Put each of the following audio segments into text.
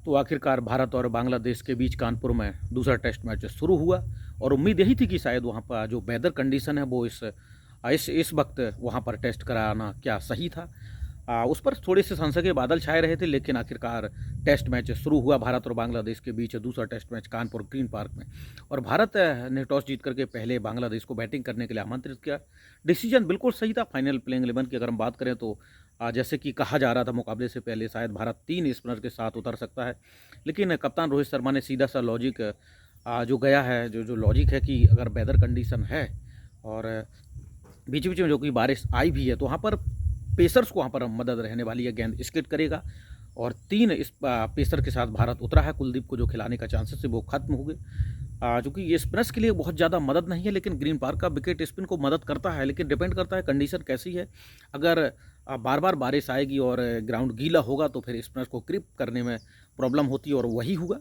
तो आखिरकार भारत और बांग्लादेश के बीच कानपुर में दूसरा टेस्ट मैच शुरू हुआ और उम्मीद यही थी कि शायद वहाँ पर जो वेदर कंडीशन है वो इस वक्त वहाँ पर टेस्ट कराना क्या सही था। उस पर थोड़े से संशय के बादल छाए रहे थे, लेकिन आखिरकार टेस्ट मैच शुरू हुआ भारत और बांग्लादेश के बीच दूसरा test match Kanpur Green Park में। और भारत ने टॉस जीत करके पहले बांग्लादेश को बैटिंग करने के लिए आमंत्रित किया। डिसीजन बिल्कुल सही था। फाइनल प्लेइंग 11 की अगर हम बात करें तो जैसे कि कहा जा रहा था मुकाबले से पहले शायद भारत 3 स्पिनर के साथ उतर सकता है, लेकिन कप्तान रोहित शर्मा ने सीधा सा लॉजिक जो गया है, जो लॉजिक है कि अगर वेदर कंडीशन है और बीच बीच में जो कि बारिश आई भी है तो वहाँ पर पेसर्स को वहाँ पर मदद रहने वाली है। गेंद स्किड करेगा और 3 इस पेसर के साथ भारत उतरा है। कुलदीप को जो खिलाने का चांसेस है वो खत्म हो गए, चूँकि ये स्पिनर्स के लिए बहुत ज़्यादा मदद नहीं है, लेकिन ग्रीन पार्क का विकेट स्पिन को मदद करता है, लेकिन डिपेंड करता है कंडीशन कैसी है। अगर बार बार बारिश आएगी और ग्राउंड गीला होगा तो फिर स्पिनर्स को ग्रिप करने में प्रॉब्लम होती है और वही हुआ।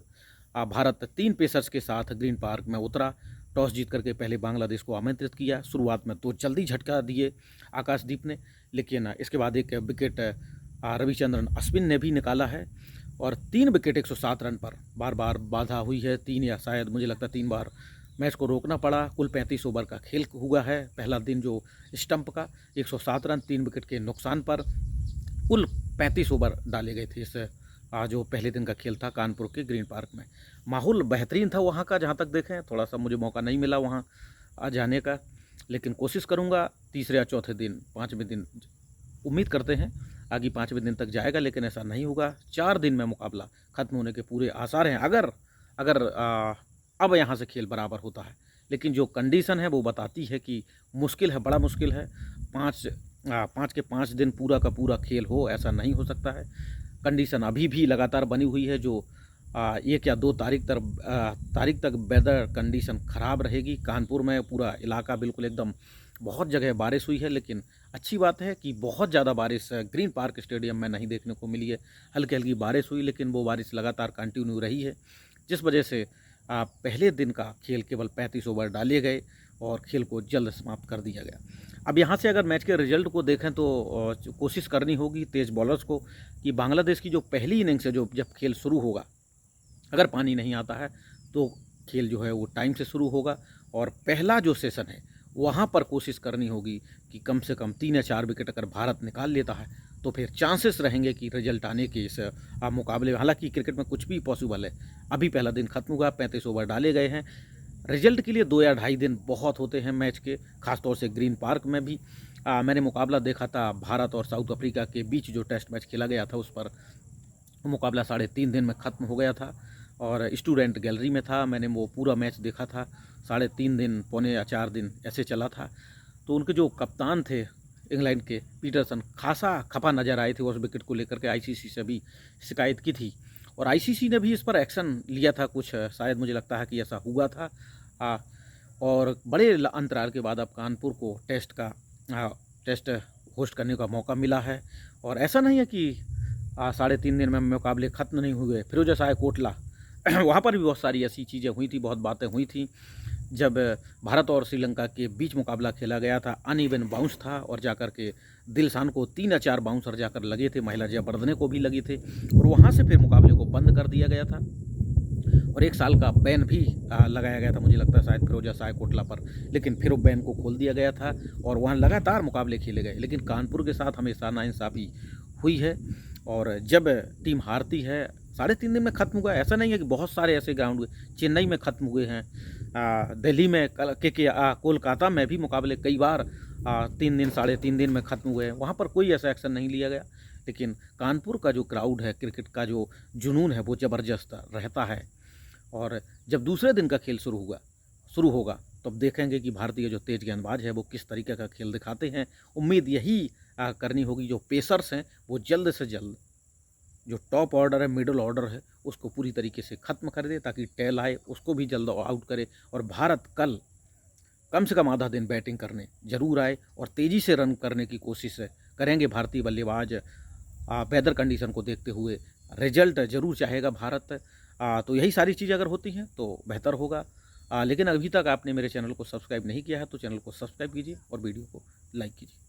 भारत 3 पेसर्स के साथ ग्रीन पार्क में उतरा। टॉस जीत करके पहले बांग्लादेश को आमंत्रित किया। शुरुआत में तो जल्दी झटका दिए आकाशदीप ने, लेकिन इसके बाद एक विकेट रविचंद्रन अश्विन ने भी निकाला है और 3 विकेट 107 रन पर बार बार बाधा हुई है। 3 या शायद मुझे लगता है 3 बार मैच को रोकना पड़ा। कुल 35 ओवर का खेल हुआ है। पहला दिन जो स्टंप का 107 रन 3 विकेट के नुकसान पर कुल 35 ओवर डाले गए थे। इस जो पहले दिन का खेल था कानपुर के ग्रीन पार्क में। माहौल बेहतरीन था वहाँ का, जहाँ तक देखें थोड़ा सा मुझे मौका नहीं मिला वहाँ जाने का, लेकिन कोशिश करूँगा तीसरे या चौथे दिन, 5वें दिन उम्मीद करते हैं आगे 5वें दिन तक जाएगा, लेकिन ऐसा नहीं होगा। 4 दिन में मुकाबला खत्म होने के पूरे आसार हैं अगर अगर अब यहाँ से खेल बराबर होता है, लेकिन जो कंडीशन है वो बताती है कि मुश्किल है, बड़ा मुश्किल है। 5 के 5 दिन पूरा का पूरा खेल हो, ऐसा नहीं हो सकता है। कंडीशन अभी भी लगातार बनी हुई है। जो 1 या 2 तारीख तक वेदर कंडीशन ख़राब रहेगी। कानपुर में पूरा इलाका बिल्कुल एकदम बहुत जगह बारिश हुई है, लेकिन अच्छी बात है कि बहुत ज़्यादा बारिश ग्रीन पार्क स्टेडियम में नहीं देखने को मिली है। हल्की हल्की बारिश हुई, लेकिन वो बारिश लगातार कंटिन्यू रही है, जिस वजह से पहले दिन का खेल केवल 35 ओवर डाले गए और खेल को जल्द समाप्त कर दिया गया। अब यहाँ से अगर मैच के रिजल्ट को देखें तो कोशिश करनी होगी तेज़ बॉलर्स को कि बांग्लादेश की जो पहली इनिंग्स है, जो जब खेल शुरू होगा, अगर पानी नहीं आता है तो खेल जो है वो टाइम से शुरू होगा और पहला जो सेशन है वहाँ पर कोशिश करनी होगी कि कम से कम 3 या 4 विकेट अगर भारत निकाल लेता है तो फिर चांसेस रहेंगे कि रिजल्ट आने के इस मुकाबले में। हालांकि क्रिकेट में कुछ भी पॉसिबल है। अभी पहला दिन खत्म हुआ, 35 ओवर डाले गए हैं। रिजल्ट के लिए 2 या ढाई दिन बहुत होते हैं मैच के, खासतौर से ग्रीन पार्क में भी। मैंने मुकाबला देखा था भारत और साउथ अफ्रीका के बीच, जो टेस्ट मैच खेला गया था उस पर मुकाबला 3.5 दिन में ख़त्म हो गया था और स्टूडेंट गैलरी में था। मैंने वो पूरा मैच देखा था। 3.5 दिन, पौने या 4 दिन ऐसे चला था। तो उनके जो कप्तान थे इंग्लैंड के पीटरसन, खासा खफा नज़र आए थे उस विकेट को लेकर के। आईसीसी से भी शिकायत की थी और आईसीसी ने भी इस पर एक्शन लिया था कुछ, शायद मुझे लगता है कि ऐसा हुआ था। और बड़े अंतराल के बाद अब कानपुर को टेस्ट होस्ट करने का मौका मिला है। और ऐसा नहीं है कि 3.5 दिन में मुकाबले ख़त्म नहीं हुए। फिरोजशाह कोटला वहाँ पर भी बहुत सारी ऐसी चीज़ें हुई थी, बहुत बातें हुई थी। जब भारत और श्रीलंका के बीच मुकाबला खेला गया था, अनइवन बाउंस था और जाकर के दिलशान को 3 या 4 बाउंसर जाकर लगे थे, महिला जयवर्धने को भी लगे थे और वहाँ से फिर मुकाबले को बंद कर दिया गया था और 1 साल का बैन भी लगाया गया था, मुझे लगता है शायद फिरोजशाह कोटला पर, लेकिन फिर वो बैन को खोल दिया गया था और वहाँ लगातार मुकाबले खेले गए। लेकिन कानपुर के साथ हमेशा नाइंसाफ़ी हुई है और जब टीम हारती है 3.5 दिन में ख़त्म हुआ। ऐसा नहीं है कि बहुत सारे ऐसे ग्राउंड हुए, चेन्नई में ख़त्म हुए हैं, दिल्ली में कोलकाता में भी मुकाबले कई बार 3 दिन 3.5 दिन में ख़त्म हुए हैं। वहाँ पर कोई ऐसा एक्शन नहीं लिया गया, लेकिन कानपुर का जो क्राउड है, क्रिकेट का जो जुनून है वो ज़बरदस्त रहता है। और जब दूसरे दिन का खेल शुरू होगा तब देखेंगे कि भारतीय जो तेज गेंदबाज है वो किस तरीके का खेल दिखाते हैं। उम्मीद यही करनी होगी जो पेसर्स हैं वो जल्द से जल्द जो टॉप ऑर्डर है, मिडिल ऑर्डर है, उसको पूरी तरीके से ख़त्म कर दे ताकि टेल आए उसको भी जल्द आउट करे और भारत कल कम से कम आधा दिन बैटिंग करने ज़रूर आए और तेज़ी से रन करने की कोशिश करेंगे भारतीय बल्लेबाज। वेदर कंडीशन को देखते हुए रिजल्ट ज़रूर चाहेगा भारत। तो यही सारी चीज़ें अगर होती हैं तो बेहतर होगा। लेकिन अभी तक आपने मेरे चैनल को सब्सक्राइब नहीं किया है तो चैनल को सब्सक्राइब कीजिए और वीडियो को लाइक कीजिए।